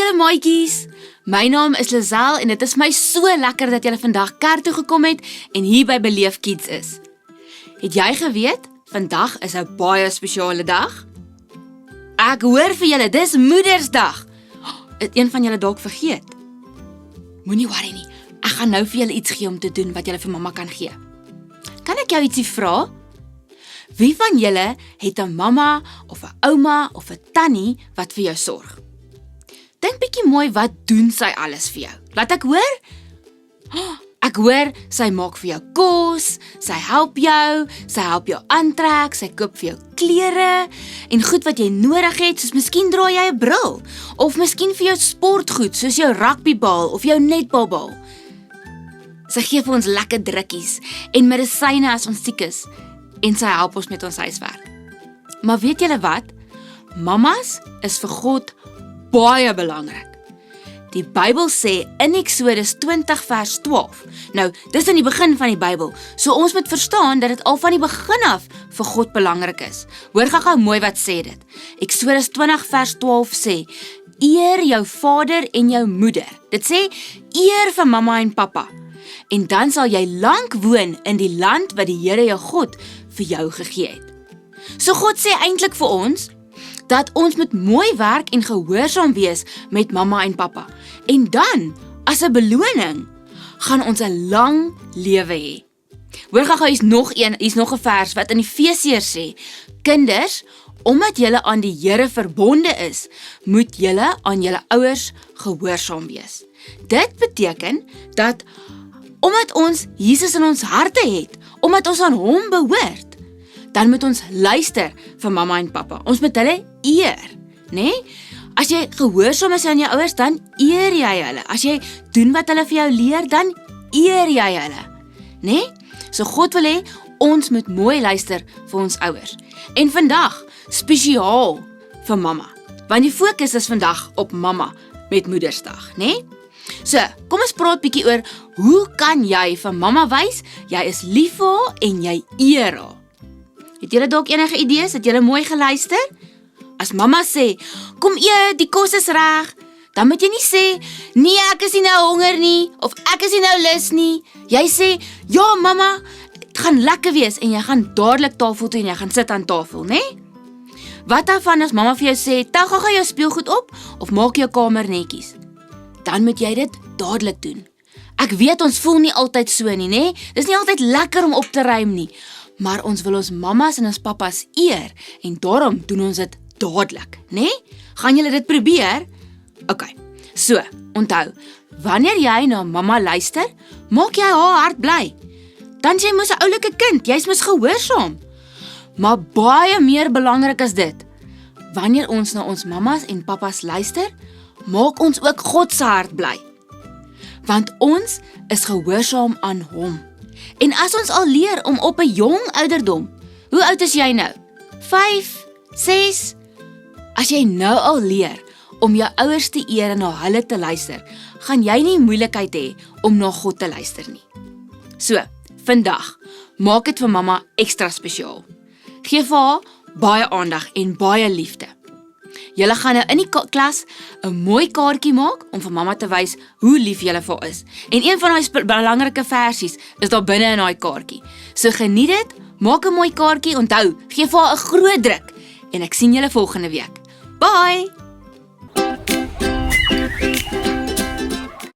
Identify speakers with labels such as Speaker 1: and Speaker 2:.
Speaker 1: julle maatjies, my naam is Lizelle en dit is my so lekker dat julle vandag kerk toe gekom het en hier by Beleef Kids is. Het jy geweet, vandag is 'n baie spesiale dag? Ek hoor vir julle, dis Moedersdag. Het een van julle dalk vergeet? Moenie worry nie, ek gaan nou vir julle iets gee om te doen wat julle vir mamma kan gee. Kan ek jou ietsie vra? Wie van julle het 'n mamma of 'n ouma of 'n tannie wat vir jou sorg? Dink bietjie mooi, wat doen sy alles vir jou? Laat ek hoor? Ek hoor, sy maak vir jou kos, sy help jou aantrek, sy koop vir jou klere, en goed wat jy nodig het, soos miskien dra jy 'n bril, of miskien vir jou sportgoed, soos jou rugbybal of jou netbalbal. Sy gee vir ons lekker drukkies, en medisyne as ons siek is, en sy help ons met ons huiswerk. Maar weet julle wat? Mamas is vir God baie belangrik. Die Bybel sê in Eksodus 20 vers 12, nou, dis in die begin van die Bybel, so ons moet verstaan dat dit al van die begin af vir God belangrik is. Hoor gou mooi wat sê dit. Eksodus 20 vers 12 sê, eer jou vader en jou moeder. Dit sê, eer vir mamma en pappa. En dan sal jy lank woon in die land wat die Here jou God vir jou gegee het. So God sê eintlik vir ons, dat ons moet mooi werk en gehoorsaam wees met mamma en pappa. En dan, as 'n beloning, gaan ons 'n lang lewe hê. Hoor gou, hier's nog 'n vers wat in Efesiërs sê, kinders, omdat julle aan die Here verbonde is, moet julle aan julle ouers gehoorsaam wees. Dit beteken dat omdat ons Jesus in ons harte het, omdat ons aan hom behoort, dan moet ons luister vir mamma en pappa. Ons moet hulle eer, né? As jy gehoorsaam is aan jou ouers, dan eer jy hulle. As jy doen wat hulle vir jou leer, dan eer jy hulle, né? So God wil hê, ons moet mooi luister vir ons ouers. En vandag, spesiaal vir mamma, want die fokus is vandag op mamma met Moedersdag, né? So, kom ons praat bietjie oor, hoe kan jy vir mamma wys, jy is lief vir haar en jy eer haar? Het julle dalk enige idees? Het julle mooi geluister? As mamma sê, kom eet, die kos is reg, dan moet jy nie sê, nee, ek is nie nou honger nie, of ek is nie nou lus nie. Jy sê, ja mamma, het gaan lekker wees, en jy gaan dadelik tafel toe en jy gaan sit aan tafel, né? Wat daarvan as mamma vir jou sê, tel gou jou speelgoed op, of maak jou kamer netjies? Dan moet jy dit dadelik doen. Ek weet ons voel nie altyd so nie, né? Dis nie altyd lekker om op te ruim nie, maar ons wil ons mammas en ons pappas eer, en daarom doen ons dit dadelik, né? Gaan julle dit probeer? Ok, so, onthou, wanneer jy na mamma luister, maak jy haar hart bly. Dan is jy mos 'n oulike kind, jy's mos gehoorsaam. Maar baie meer belangrik as dit, wanneer ons na ons mammas en pappas luister, maak ons ook God se hart bly. Want ons is gehoorsaam aan hom. En as ons al leer om op 'n jong ouderdom, hoe oud is jy nou? 5, 6? As jy nou al leer om jou ouers te eer en na hulle te luister, gaan jy nie moeilikheid hê om na God te luister nie. So, vandag, maak dit vir mamma ekstra spesiaal. Geef vir haar baie aandag en baie liefde. Julle gaan nou in die klas 'n mooi kaartjie maak om vir mamma te wys hoe lief julle vir haar is. En een van daai belangrike versies is daar binne in daai kaartjie. So geniet dit, maak 'n mooi kaartjie, onthou, gee vir haar 'n groot druk en ek sien julle volgende week. Bye!